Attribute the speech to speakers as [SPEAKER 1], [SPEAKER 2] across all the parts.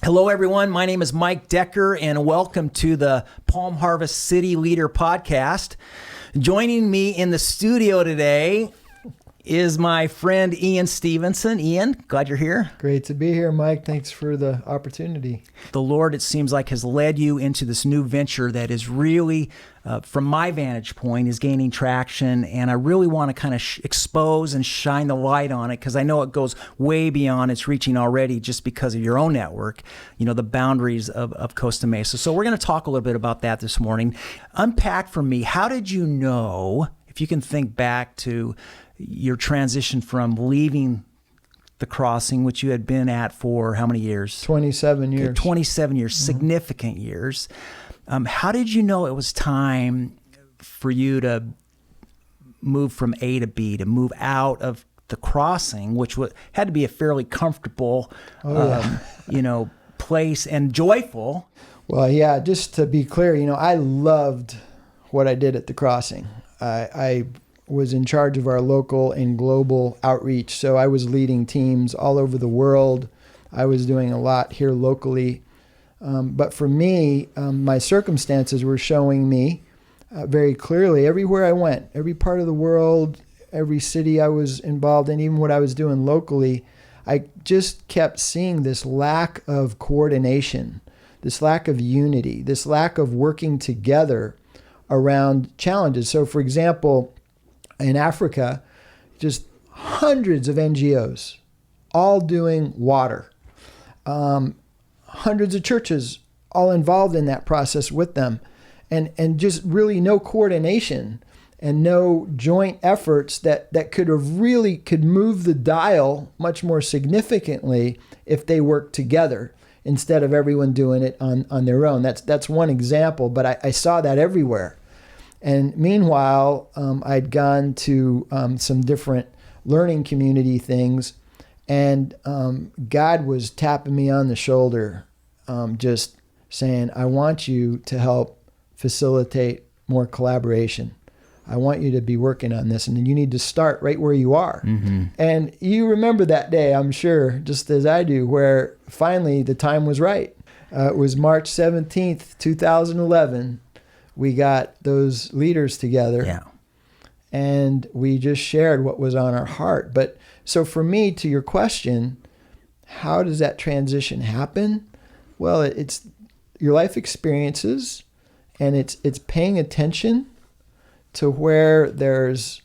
[SPEAKER 1] Hello, everyone. My name is Mike Decker, and welcome to the Palm Harvest City Leader Podcast. Joining me in the studio today is my friend Ian Stevenson. Ian, glad you're here.
[SPEAKER 2] Great to be here, Mike. Thanks for the opportunity.
[SPEAKER 1] The Lord, it seems like, has led you into this new venture that is really, from my vantage point, is gaining traction. And I really want to kind of expose and shine the light on it because I know it goes way beyond its reaching already just because of your own network, the boundaries of Costa Mesa. So we're going to talk a little bit about that this morning. Unpack for me, how did you know, if you can think back to your transition from leaving the crossing, which you had been at for how many years?
[SPEAKER 2] 27 years.
[SPEAKER 1] 27 years, significant years. How did you know it was time for you to move from A to B, to move out of the crossing, which had to be a fairly comfortable, place and joyful?
[SPEAKER 2] Well, yeah, just to be clear, I loved what I did at the crossing. I was in charge of our local and global outreach. So I was leading teams all over the world. I was doing a lot here locally. But for me, my circumstances were showing me very clearly everywhere I went, every part of the world, every city I was involved in, even what I was doing locally, I just kept seeing this lack of coordination, this lack of unity, this lack of working together around challenges. So for example, in Africa, just hundreds of NGOs, all doing water. Hundreds of churches all involved in that process with them. And just really no coordination and no joint efforts that could move the dial much more significantly if they worked together instead of everyone doing it on their own. That's one example, but I saw that everywhere. And meanwhile, I'd gone to some different learning community things, and God was tapping me on the shoulder, just saying, I want you to help facilitate more collaboration. I want you to be working on this, and then you need to start right where you are. Mm-hmm. And you remember that day, I'm sure, just as I do, where finally the time was right. It was March 17th, 2011. We got those leaders together, and we just shared what was on our heart. But so for me, to your question, how does that transition happen? Well, it's your life experiences, and it's paying attention to where there's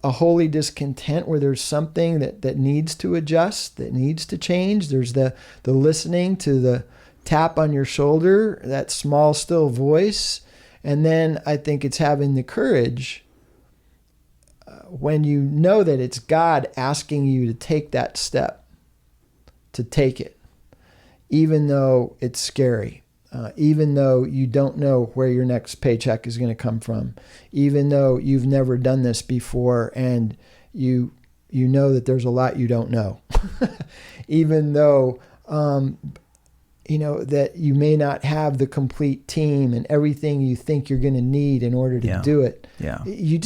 [SPEAKER 2] a holy discontent, where there's something that needs to adjust, that needs to change. There's the listening to the tap on your shoulder, that small, still voice. And then I think it's having the courage when you know that it's God asking you to take that step, to take it, even though it's scary, even though you don't know where your next paycheck is going to come from, even though you've never done this before and you know that there's a lot you don't know, even though that you may not have the complete team and everything you think you're going to need in order to do it. Yeah. You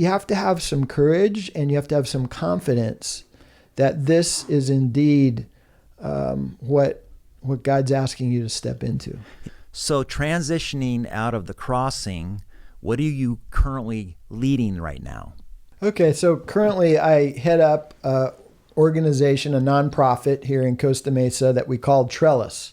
[SPEAKER 2] have to have some courage, and you have to have some confidence that this is indeed what God's asking you to step into.
[SPEAKER 1] So transitioning out of the crossing, what are you currently leading right now?
[SPEAKER 2] Okay, so currently I head up an organization, a nonprofit here in Costa Mesa that we call Trellis,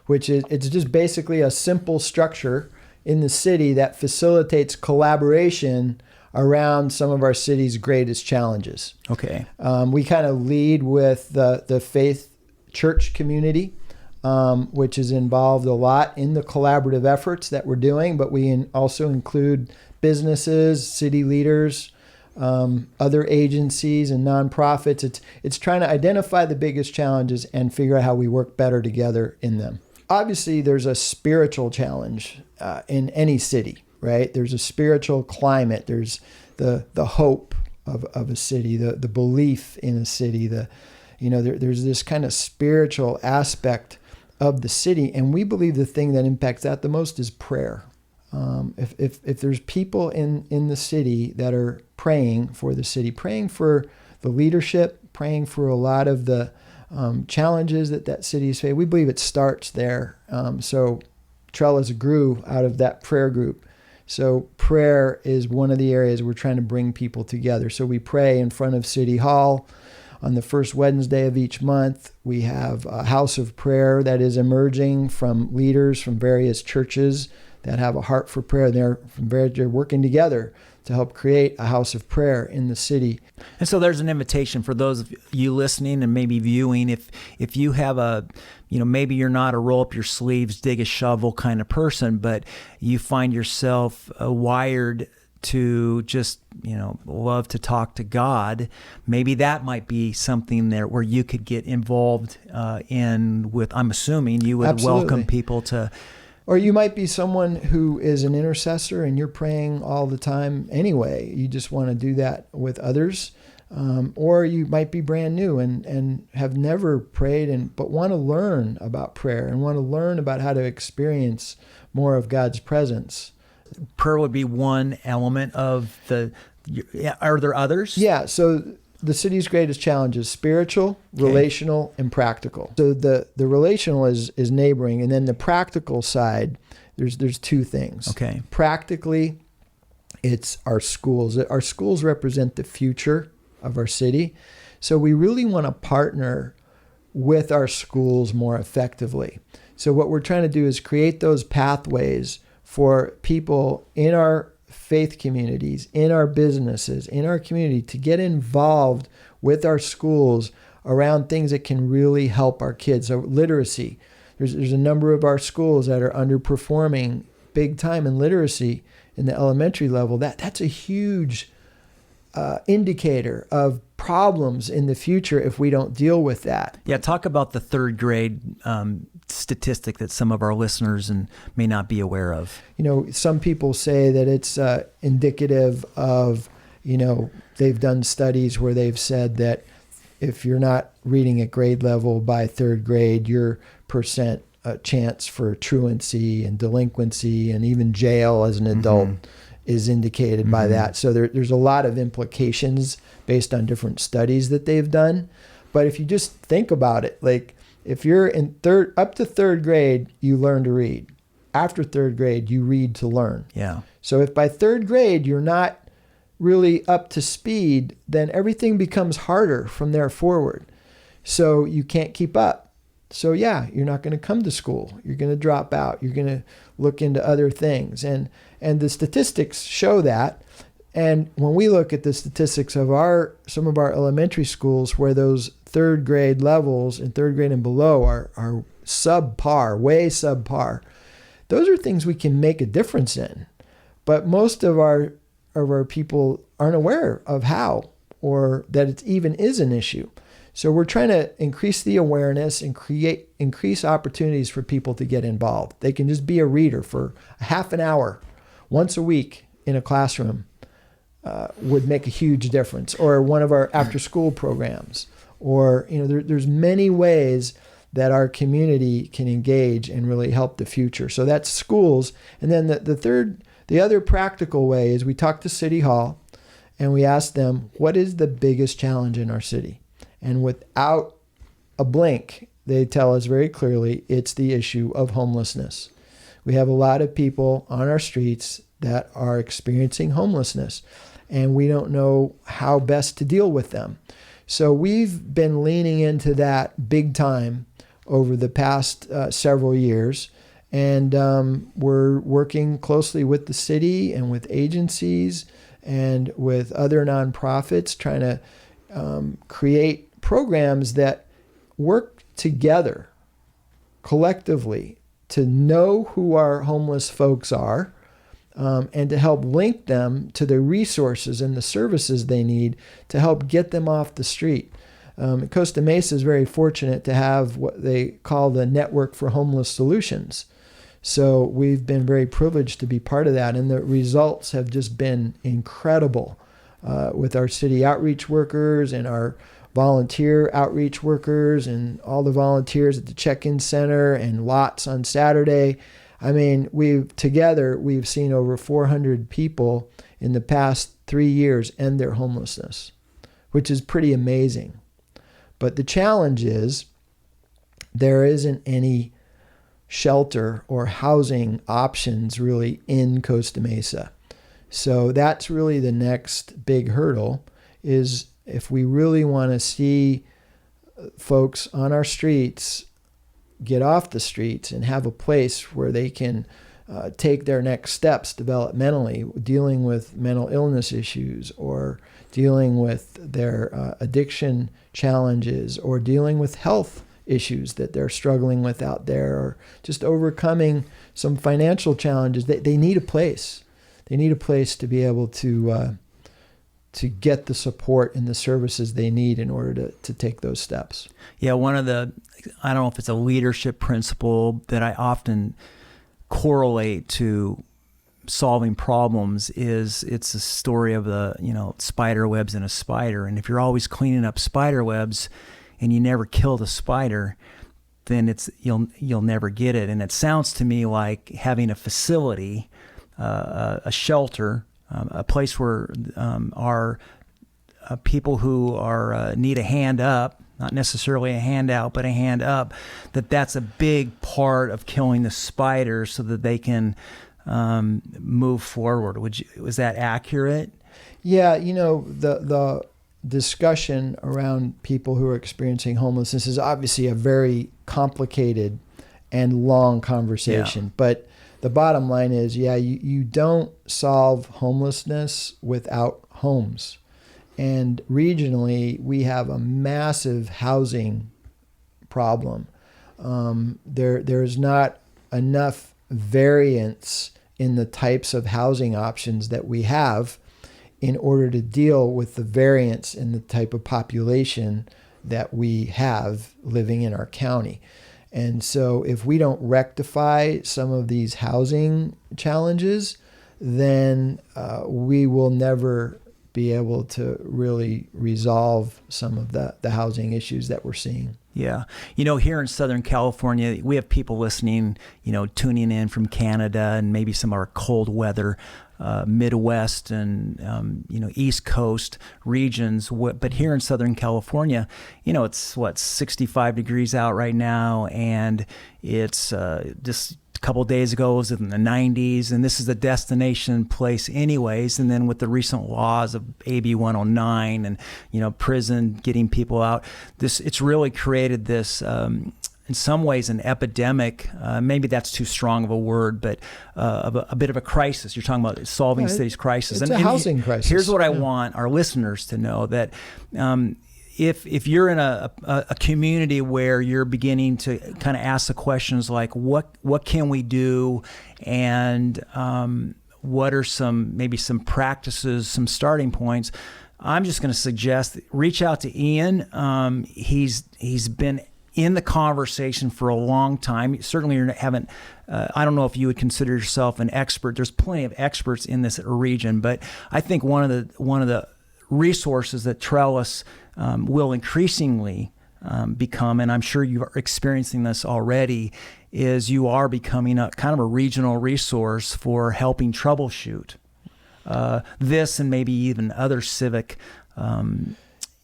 [SPEAKER 2] which is it's just basically a simple structure in the city that facilitates collaboration around some of our city's greatest challenges. Okay. We kind of lead with the faith church community, which is involved a lot in the collaborative efforts that we're doing, but we also include businesses, city leaders, other agencies and nonprofits. It's trying to identify the biggest challenges and figure out how we work better together in them. Obviously, there's a spiritual challenge in any city, right? There's a spiritual climate. There's the hope of a city, the belief in a city. There's this kind of spiritual aspect of the city, and we believe the thing that impacts that the most is prayer. If there's people in the city that are praying for the city, praying for the leadership, praying for a lot of the challenges that city's face. We believe it starts there. So Trellis grew out of that prayer group. So prayer is one of the areas we're trying to bring people together. So we pray in front of City Hall on the first Wednesday of each month. We have a house of prayer that is emerging from leaders from various churches that have a heart for prayer. They're working together to help create a house of prayer in the city.
[SPEAKER 1] And so there's an invitation for those of you listening and maybe viewing. If you have maybe you're not a roll up your sleeves, dig a shovel kind of person, but you find yourself wired to just, love to talk to God, maybe that might be something there where you could get involved with, I'm assuming you would
[SPEAKER 2] Absolutely.
[SPEAKER 1] Welcome people to.
[SPEAKER 2] Or you might be someone who is an intercessor and you're praying all the time anyway. You just want to do that with others. Or you might be brand new and have never prayed but want to learn about prayer and want to learn about how to experience more of God's presence.
[SPEAKER 1] Prayer would be one element of are there others?
[SPEAKER 2] Yeah, so the city's greatest challenge is spiritual, relational, and practical. So the relational is neighboring, and then the practical side, there's two things.
[SPEAKER 1] Okay.
[SPEAKER 2] Practically, it's our schools. Our schools represent the future of our city. So we really want to partner with our schools more effectively. So what we're trying to do is create those pathways for people in our faith communities, in our businesses, in our community to get involved with our schools around things that can really help our kids. So literacy, there's a number of our schools that are underperforming big time in literacy in the elementary level. That's a huge indicator of problems in the future if we don't deal with that.
[SPEAKER 1] Yeah, talk about the third grade statistic that some of our listeners may not be aware of.
[SPEAKER 2] Some people say that it's indicative of, they've done studies where they've said that if you're not reading at grade level by third grade, your percent chance for truancy and delinquency and even jail as an adult is indicated by that. So there's a lot of implications based on different studies that they've done. But if you just think about it, like if you're in up to third grade, you learn to read. After third grade, you read to learn.
[SPEAKER 1] Yeah.
[SPEAKER 2] So if by third grade you're not really up to speed, then everything becomes harder from there forward. So you can't keep up. So yeah, you're not going to come to school. You're going to drop out. You're going to look into other things. And the statistics show that. And when we look at the statistics of some of our elementary schools where those third grade levels and third grade and below are subpar, way subpar, those are things we can make a difference in. But most of our people aren't aware of how or that it even is an issue. So we're trying to increase the awareness and increase opportunities for people to get involved. They can just be a reader for a half an hour once a week in a classroom would make a huge difference. Or one of our after-school programs. Or there's many ways that our community can engage and really help the future. So that's schools. And then the other practical way is we talk to City Hall and we ask them, what is the biggest challenge in our city? And without a blink, they tell us very clearly it's the issue of homelessness. We have a lot of people on our streets that are experiencing homelessness, and we don't know how best to deal with them. So we've been leaning into that big time over the past several years, and we're working closely with the city and with agencies and with other nonprofits trying to create programs that work together collectively to know who our homeless folks are and to help link them to the resources and the services they need to help get them off the street. Costa Mesa is very fortunate to have what they call the Network for Homeless Solutions. So we've been very privileged to be part of that, and the results have just been incredible with our city outreach workers and our volunteer outreach workers and all the volunteers at the check-in center and lots on Saturday. I mean, we've seen over 400 people in the past 3 years end their homelessness, which is pretty amazing. But the challenge is there isn't any shelter or housing options really in Costa Mesa. So that's really the next big hurdle, is if we really want to see folks on our streets get off the streets and have a place where they can take their next steps developmentally, dealing with mental illness issues or dealing with their addiction challenges or dealing with health issues that they're struggling with out there, or just overcoming some financial challenges. They need a place. They need a place to be able to get the support and the services they need in order to take those steps.
[SPEAKER 1] Yeah, one of the, I don't know if it's a leadership principle that I often correlate to solving problems is, it's a story of the, spider webs in a spider. And if you're always cleaning up spider webs and you never kill the spider, then you'll never get it. And it sounds to me like having a facility, a shelter, a place where our people who are need a hand up, not necessarily a handout, but a hand up, that's a big part of killing the spider so that they can move forward. Was that accurate?
[SPEAKER 2] Yeah, the discussion around people who are experiencing homelessness is obviously a very complicated and long conversation. Yeah. But the bottom line is, you don't solve homelessness without homes. And regionally, we have a massive housing problem. There's not enough variance in the types of housing options that we have in order to deal with the variance in the type of population that we have living in our county. And so if we don't rectify some of these housing challenges, then we will never be able to really resolve some of the housing issues that we're seeing.
[SPEAKER 1] Yeah. Here in Southern California, we have people listening, tuning in from Canada and maybe some of our cold weather, Midwest and, East Coast regions. But here in Southern California, it's 65 degrees out right now. And it's just a couple of days ago, it was in the 90s. And this is a destination place anyways. And then with the recent laws of AB 109 and, prison getting people out, it's really created this, in some ways, an epidemic. Maybe that's too strong of a word, but of a bit of a crisis. You're talking about solving the city's crisis.
[SPEAKER 2] It's a housing crisis.
[SPEAKER 1] Here's what I want our listeners to know, that if you're in a community where you're beginning to kind of ask the questions like, what can we do, and what are some practices, some starting points, I'm just going to suggest reach out to Ian. He's been in the conversation for a long time. Certainly you haven't, I don't know if you would consider yourself an expert. There's plenty of experts in this region, but I think one of the resources that Trellis will increasingly become, and I'm sure you are experiencing this already, is you are becoming a kind of a regional resource for helping troubleshoot this and maybe even other civic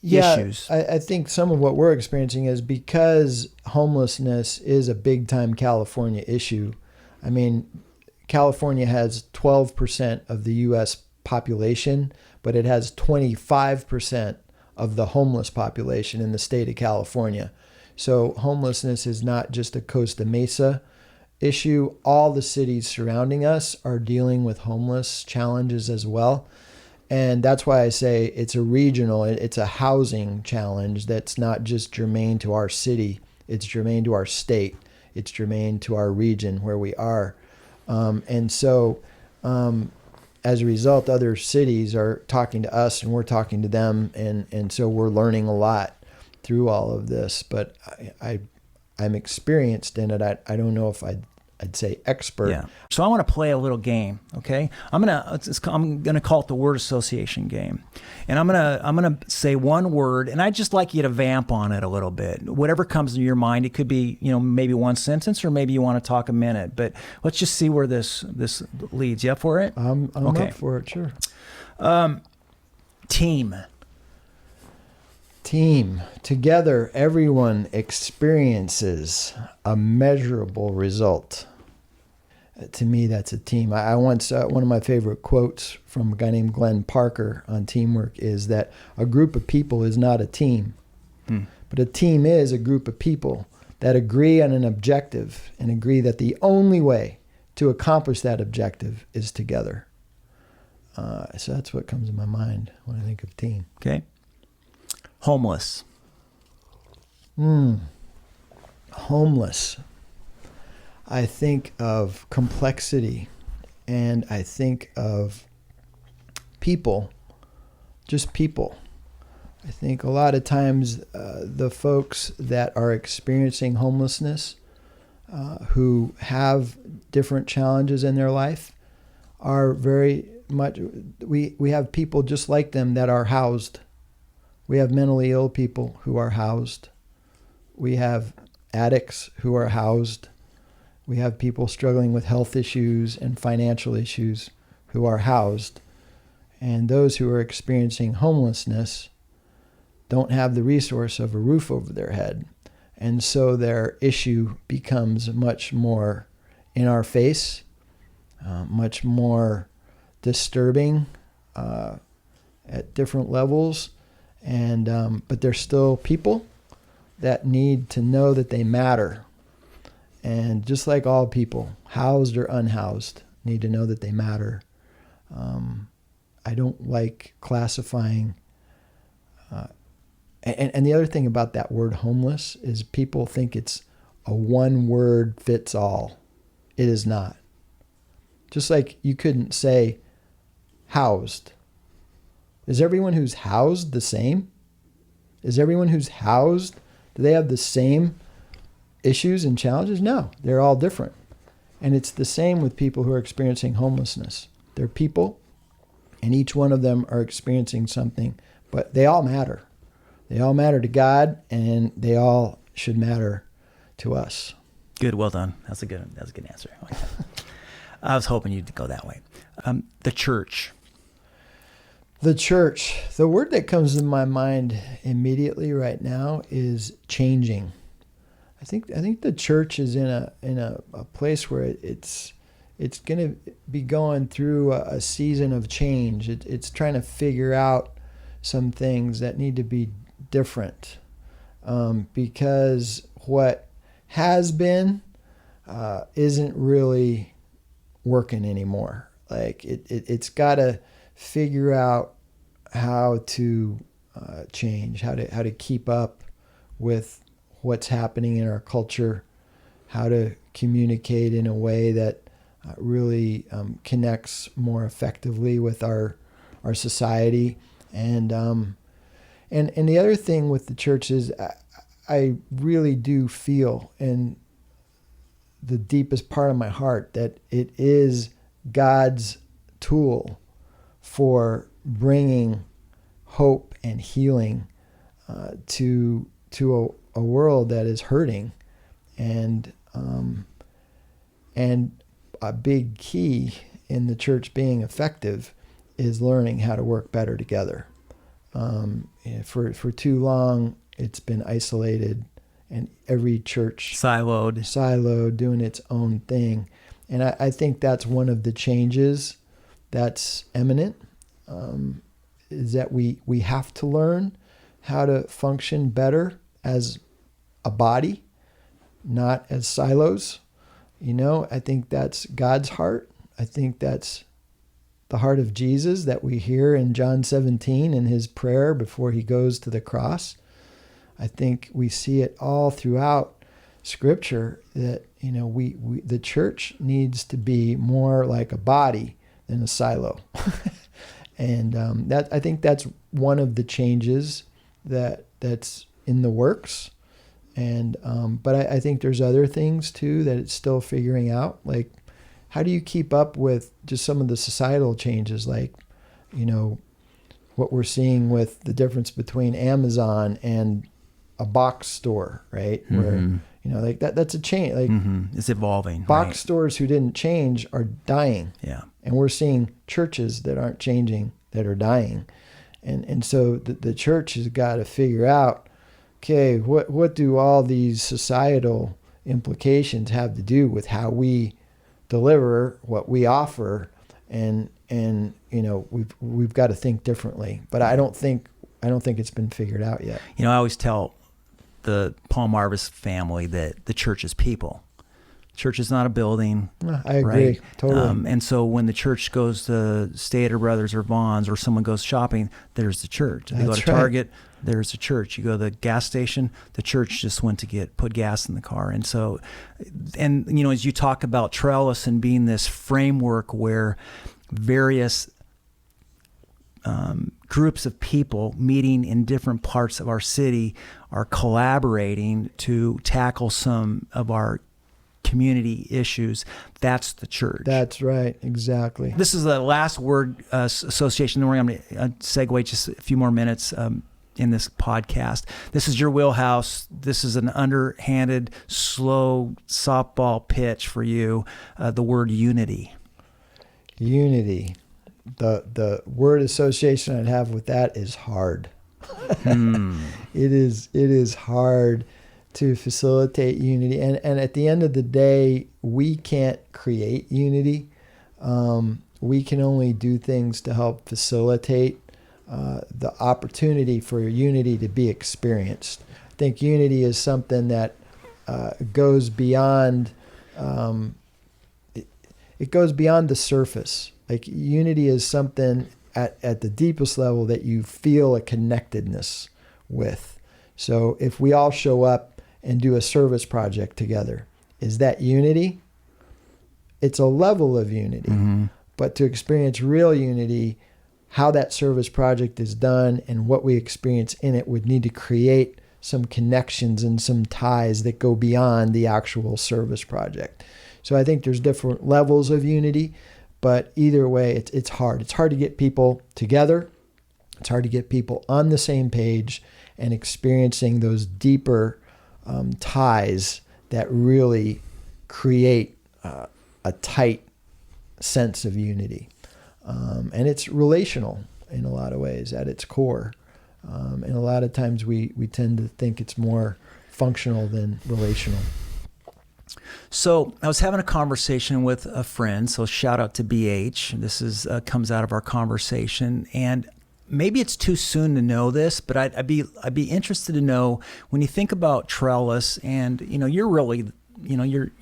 [SPEAKER 1] issues.
[SPEAKER 2] I think some of what we're experiencing is because homelessness is a big time California issue. I mean, California has 12% of the U.S. population, but it has 25% of the homeless population in the state of California. So homelessness is not just a Costa Mesa issue. All the cities surrounding us are dealing with homeless challenges as well. And that's why I say it's a housing challenge that's not just germane to our city. It's germane to our state. It's germane to our region where we are. And so as a result, other cities are talking to us and we're talking to them. And so we're learning a lot through all of this. But I'm experienced in it. I don't know if I'd say expert.
[SPEAKER 1] Yeah. So I want to play a little game. Okay. I'm gonna call it the word association game, and I'm gonna say one word, and I'd just like you to vamp on it a little bit. Whatever comes to your mind. It could be maybe one sentence, or maybe you want to talk a minute. But let's just see where this leads. You up for it?
[SPEAKER 2] I'm okay. Up for it. Sure.
[SPEAKER 1] Team.
[SPEAKER 2] Team. Together, everyone experiences a measurable result. To me, that's a team. I once, one of my favorite quotes from a guy named Glenn Parker on teamwork is that a group of people is not a team, but a team is a group of people that agree on an objective and agree that the only way to accomplish that objective is together. So that's what comes to my mind when I think of team.
[SPEAKER 1] Okay. Homeless.
[SPEAKER 2] Homeless. I think of complexity, and I think of people, just people. I think a lot of times the folks that are experiencing homelessness, who have different challenges in their life, are very much, we have people just like them that are housed. We have mentally ill people who are housed. We have addicts who are housed. We have people struggling with health issues and financial issues who are housed. And those who are experiencing homelessness don't have the resource of a roof over their head. And so their issue becomes much more in our face, much more disturbing at different levels. And but they're still people that need to know that they matter. And just like all people, housed or unhoused, need to know that they matter. I don't like classifying. And the other thing about that word homeless is people think it's a one word fits all. It is not. Just like you couldn't say housed. Is everyone who's housed the same? Is everyone who's housed, do they have the same issues and challenges? No, they're all different. And it's the same with people who are experiencing homelessness. They're people, and each one of them are experiencing something, but they all matter. They all matter to God, and they all should matter to us.
[SPEAKER 1] Good, well done. That's a good answer. I was hoping you'd go that way. The church.
[SPEAKER 2] The church. The word that comes to my mind immediately right now is changing. I think the church is in a place where it's going to be going through a season of change. It's trying to figure out some things that need to be different, because what has been isn't really working anymore. Like it's got to figure out how to change, how to keep up with what's happening in our culture, how to communicate in a way that really connects more effectively with our society. And the other thing with the church is I really do feel in the deepest part of my heart that it is God's tool for bringing hope and healing to a world that is hurting, and a big key in the church being effective is learning how to work better together. For too long, it's been isolated, and every church siloed, doing its own thing, and I think that's one of the changes that's imminent. Is that we have to learn how to function better as a body, not as silos. I think that's God's heart. I think that's the heart of Jesus that we hear in John 17 in his prayer before he goes to the cross. I think we see it all throughout Scripture that the church needs to be more like a body than a silo. And that I think that's one of the changes that's in the works. And but I think there's other things too that it's still figuring out. Like, how do you keep up with just some of the societal changes? Like, what we're seeing with the difference between Amazon and a box store, right?
[SPEAKER 1] Mm-hmm.
[SPEAKER 2] Where that's a change. Like,
[SPEAKER 1] it's evolving.
[SPEAKER 2] Box stores who didn't change are dying.
[SPEAKER 1] Yeah.
[SPEAKER 2] And we're seeing churches that aren't changing that are dying. And so the church has got to figure out, okay, what do all these societal implications have to do with how we deliver what we offer? And we've got to think differently. But I don't think it's been figured out yet.
[SPEAKER 1] I always tell the Paul Marvis family that the church is people. Church is not a building.
[SPEAKER 2] I agree,
[SPEAKER 1] right?
[SPEAKER 2] totally.
[SPEAKER 1] And so when the church goes to Stater Brothers or Vaughn's, or someone goes shopping, there's the church. If they go to Target, there's the church. You go to the gas station, the church just went to put gas in the car. And so, as you talk about Trellis and being this framework where various groups of people meeting in different parts of our city are collaborating to tackle some of our community issues, that's the church.
[SPEAKER 2] That's right, exactly.
[SPEAKER 1] This is the last word association. Then we're going to segue just a few more minutes in this podcast. This is your wheelhouse. This is an underhanded, slow softball pitch for you. The word unity.
[SPEAKER 2] Unity. The word association I'd have with that is hard. It is hard to facilitate unity. And at the end of the day, we can't create unity. We can only do things to help facilitate the opportunity for unity to be experienced. I think unity is something that goes beyond it goes beyond the surface. Like, unity is something at the deepest level that you feel a connectedness with. So if we all show up and do a service project together, is that unity? It's a level of unity. Mm-hmm. But to experience real unity, how that service project is done and what we experience in it would need to create some connections and some ties that go beyond the actual service project. So I think there's different levels of unity, but either way, it's hard. It's hard to get people together. It's hard to get people on the same page and experiencing those deeper ties that really create a tight sense of unity. And it's relational in a lot of ways at its core. And a lot of times we tend to think it's more functional than relational.
[SPEAKER 1] So I was having a conversation with a friend, so shout out to BH. This is comes out of our conversation, and maybe it's too soon to know this, but I'd be interested to know, when you think about Trellis, and you're really you're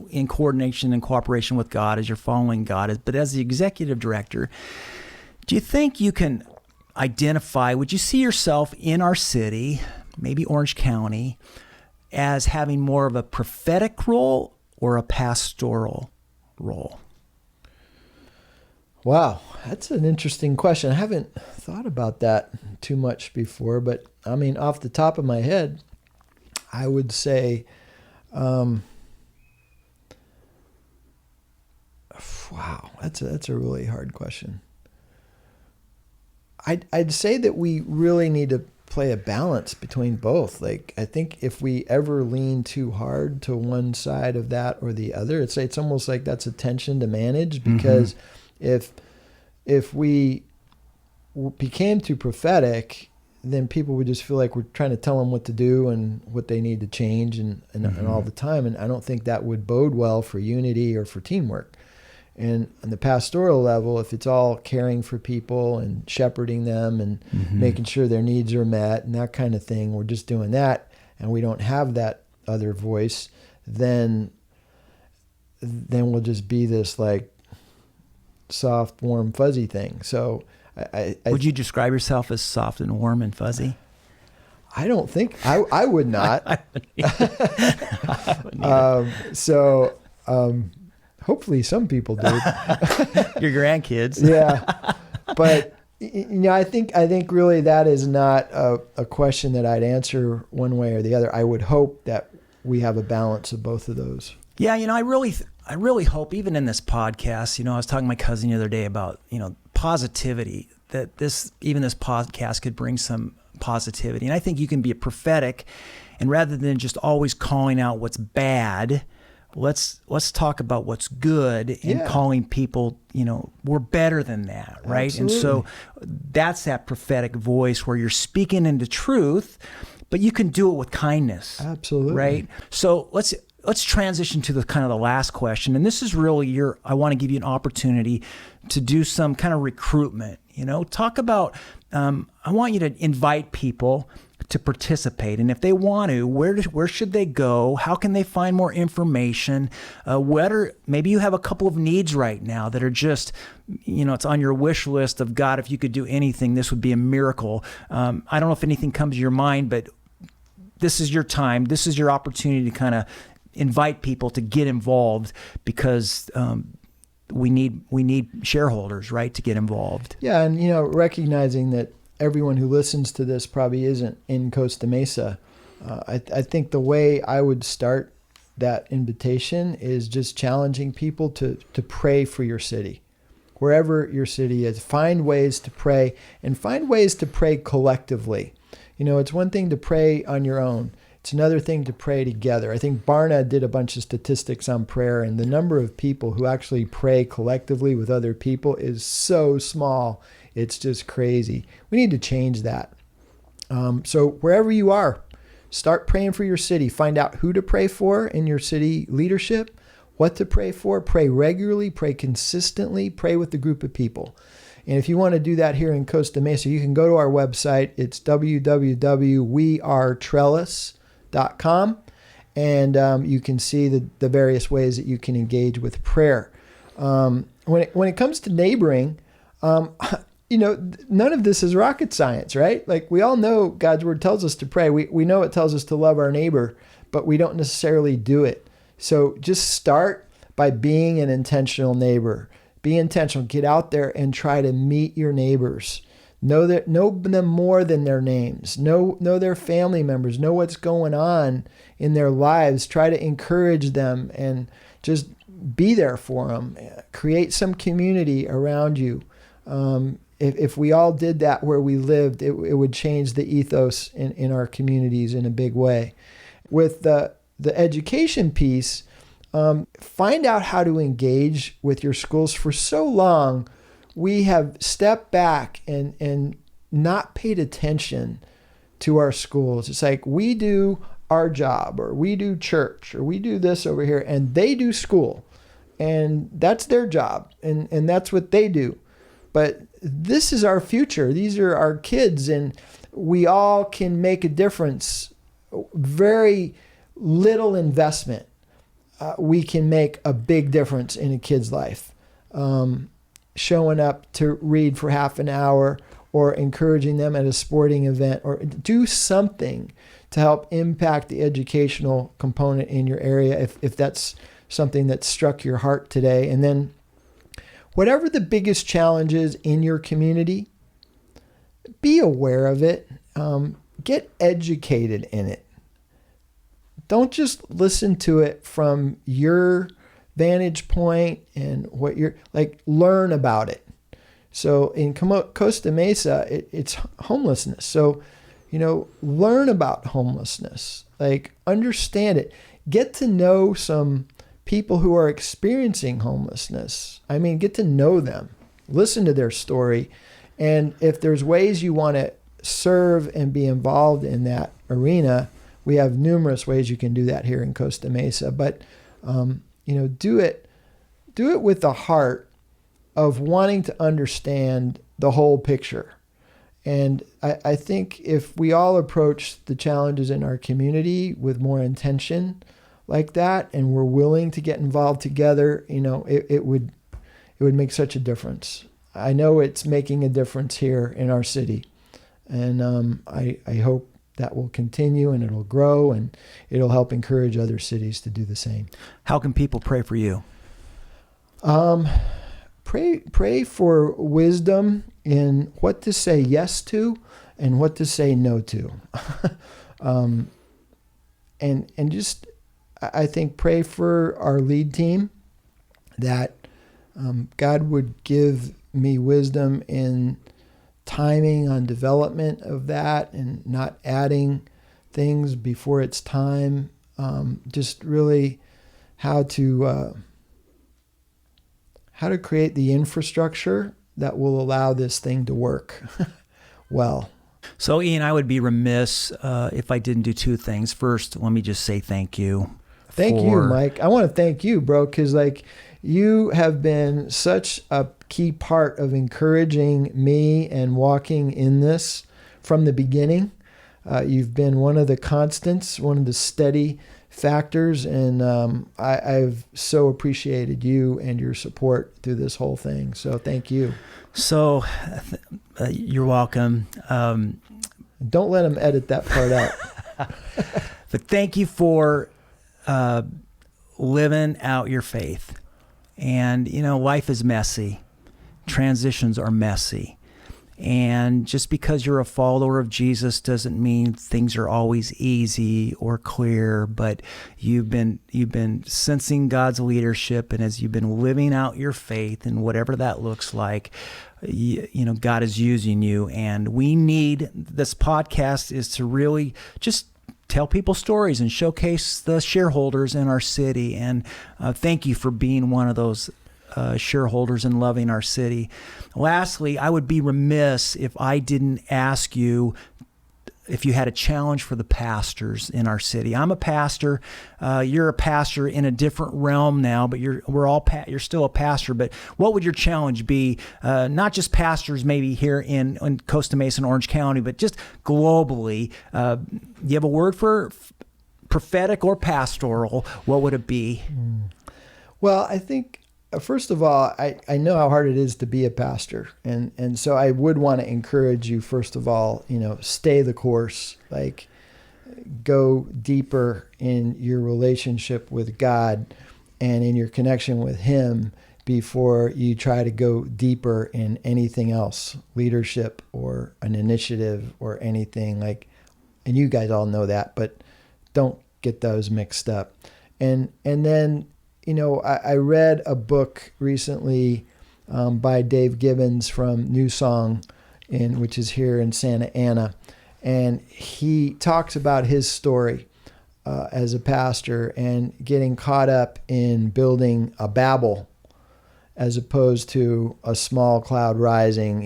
[SPEAKER 1] in coordination and cooperation with God as you're following God, but as the executive director, do you think you can identify? Would you see yourself in our city, maybe Orange County, as having more of a prophetic role or a pastoral role?
[SPEAKER 2] Wow, that's an interesting question. I haven't thought about that too much before, but I mean, off the top of my head, I would say, wow, that's a really hard question. I'd say that we really need to play a balance between both. Like, I think if we ever lean too hard to one side of that or the other, it's almost like that's a tension to manage, because if we became too prophetic, then people would just feel like we're trying to tell them what to do and what they need to change and all the time. And I don't think that would bode well for unity or for teamwork. And on the pastoral level, if it's all caring for people and shepherding them and making sure their needs are met and that kind of thing, we're just doing that, and we don't have that other voice, then we'll just be this like soft, warm, fuzzy thing. So
[SPEAKER 1] would you describe yourself as soft and warm and fuzzy?
[SPEAKER 2] I don't think I would not.
[SPEAKER 1] I
[SPEAKER 2] wouldn't. Hopefully some people do.
[SPEAKER 1] Your grandkids.
[SPEAKER 2] Yeah. But I think really that is not a question that I'd answer one way or the other. I would hope that we have a balance of both of those.
[SPEAKER 1] Yeah, I really hope, even in this podcast, I was talking to my cousin the other day about, positivity, that this podcast could bring some positivity. And I think you can be prophetic, and rather than just always calling out what's bad let's talk about what's good and
[SPEAKER 2] Yeah.
[SPEAKER 1] calling people, we're better than that, right?
[SPEAKER 2] Absolutely.
[SPEAKER 1] And so that's that prophetic voice where you're speaking into truth, but you can do it with kindness.
[SPEAKER 2] Absolutely.
[SPEAKER 1] Right? So let's transition to the kind of the last question. And this is really I want to give you an opportunity to do some kind of recruitment, talk about, I want you to invite people to participate. And if they want to, where should they go? How can they find more information? Maybe you have a couple of needs right now that are just, it's on your wish list of, God, if you could do anything, this would be a miracle. I don't know if anything comes to your mind, but this is your time. This is your opportunity to kind of invite people to get involved, because we need shareholders, right, to get involved.
[SPEAKER 2] Yeah, and recognizing that everyone who listens to this probably isn't in Costa Mesa, I think the way I would start that invitation is just challenging people to pray for your city. Wherever your city is, find ways to pray, and find ways to pray collectively. It's one thing to pray on your own. It's another thing to pray together. I think Barna did a bunch of statistics on prayer, and the number of people who actually pray collectively with other people is so small. It's just crazy. We need to change that. So wherever you are, start praying for your city. Find out who to pray for in your city leadership, what to pray for. Pray regularly, pray consistently, pray with a group of people. And if you want to do that here in Costa Mesa, you can go to our website. It's www.wearetrellis.com, and you can see the various ways that you can engage with prayer. When it comes to neighboring, none of this is rocket science, right? Like, we all know God's word tells us to pray. We know it tells us to love our neighbor, but we don't necessarily do it. So just start by being an intentional neighbor. Be intentional. Get out there and try to meet your neighbors. Know them more than their names. Know their family members. Know what's going on in their lives. Try to encourage them and just be there for them. Create some community around you. If we all did that where we lived, it would change the ethos in our communities in a big way. With the education piece, find out how to engage with your schools. For so long, we have stepped back and not paid attention to our schools. It's like we do our job, or we do church, or we do this over here, and they do school. And that's their job, and that's what they do. But this is our future. These are our kids, and we all can make a difference. Very little investment. We can make a big difference in a kid's life. Showing up to read for half an hour, or encouraging them at a sporting event, or do something to help impact the educational component in your area, if that's something that struck your heart today. And then whatever the biggest challenge is in your community, be aware of it. Get educated in it. Don't just listen to it from your vantage point and what you're like. Learn about it. So in Costa Mesa, it's homelessness. So, learn about homelessness. Like, understand it. Get to know some people who are experiencing homelessness. Get to know them. Listen to their story. And if there's ways you want to serve and be involved in that arena, we have numerous ways you can do that here in Costa Mesa. But, do it with the heart of wanting to understand the whole picture. And I think if we all approach the challenges in our community with more intention like that, and we're willing to get involved together, it would make such a difference. I know it's making a difference here in our city. And I hope that will continue, and it'll grow, and it'll help encourage other cities to do the same.
[SPEAKER 1] How can people pray for you?
[SPEAKER 2] Pray for wisdom in what to say yes to and what to say no to. And just, I think, pray for our lead team, that God would give me wisdom in timing on development of that, and not adding things before it's time. Just really how to create the infrastructure that will allow this thing to work well.
[SPEAKER 1] So, Ian, I would be remiss if I didn't do two things. First, let me just say thank you.
[SPEAKER 2] Thank you, Mike. I want to thank you, bro, because you have been such a key part of encouraging me and walking in this from the beginning. You've been one of the constants, one of the steady factors, and I've so appreciated you and your support through this whole thing. So thank you.
[SPEAKER 1] So you're welcome.
[SPEAKER 2] Don't let them edit that part out.
[SPEAKER 1] But thank you for living out your faith. And, life is messy. Transitions are messy. And just because you're a follower of Jesus doesn't mean things are always easy or clear, but you've been sensing God's leadership, and as you've been living out your faith and whatever that looks like, God is using you. And we need, this podcast is to really just tell people stories and showcase the shareholders in our city. And thank you for being one of those shareholders and loving our city. Lastly, I would be remiss if I didn't ask you if you had a challenge for the pastors in our city. I'm a pastor. You're a pastor in a different realm now, but you're still a pastor. But what would your challenge be? Not just pastors maybe here in Costa Mesa and Orange County, but just globally. You have a word for prophetic or pastoral? What would it be?
[SPEAKER 2] Well, I think, first of all, I know how hard it is to be a pastor. And so I would want to encourage you, first of all, stay the course, go deeper in your relationship with God and in your connection with Him before you try to go deeper in anything else, leadership or an initiative or anything and you guys all know that, but don't get those mixed up. And then, I read a book recently by Dave Gibbons from New Song, which is here in Santa Ana. And he talks about his story as a pastor and getting caught up in building a Babel as opposed to a small cloud rising.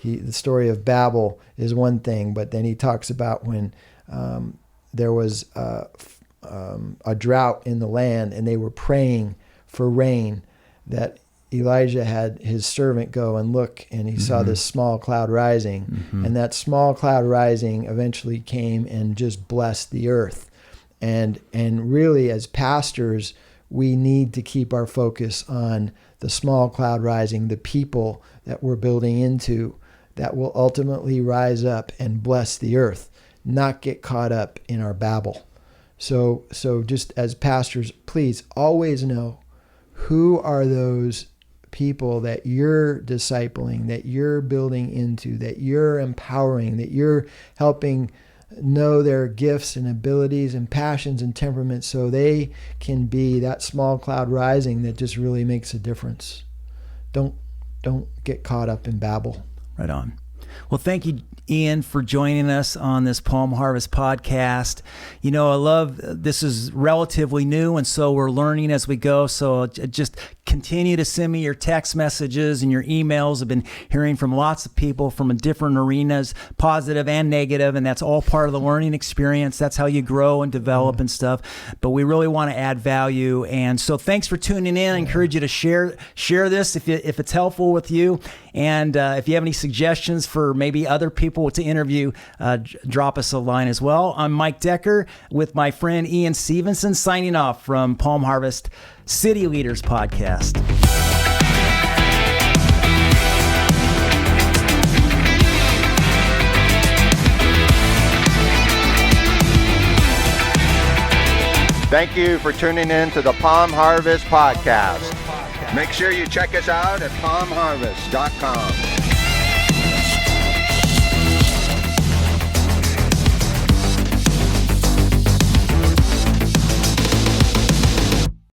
[SPEAKER 2] The story of Babel is one thing, but then he talks about when there was a drought in the land and they were praying for rain, that Elijah had his servant go and look, and he saw this small cloud rising, and that small cloud rising eventually came and just blessed the earth. And really, as pastors, we need to keep our focus on the small cloud rising, the people that we're building into that will ultimately rise up and bless the earth, not get caught up in our Babel. So just as pastors, please always know who are those people that you're discipling, that you're building into, that you're empowering, that you're helping know their gifts and abilities and passions and temperaments so they can be that small cloud rising that just really makes a difference. Don't get caught up in Babel.
[SPEAKER 1] Right on. Well, thank you, Ian, for joining us on this Palm Harvest podcast. I love, this is relatively new, and so we're learning as we go. So just continue to send me your text messages and your emails. I've been hearing from lots of people from different arenas, positive and negative, and that's all part of the learning experience. That's how you grow and develop and stuff. But we really want to add value. And so thanks for tuning in. I encourage you to share this if it's helpful with you. And if you have any suggestions for maybe other people to interview, drop us a line as well. I'm Mike Decker with my friend Ian Stevenson, signing off from Palm Harvest City Leaders Podcast.
[SPEAKER 3] Thank you for tuning in to the Palm Harvest Podcast. Make sure you check us out at palmharvest.com.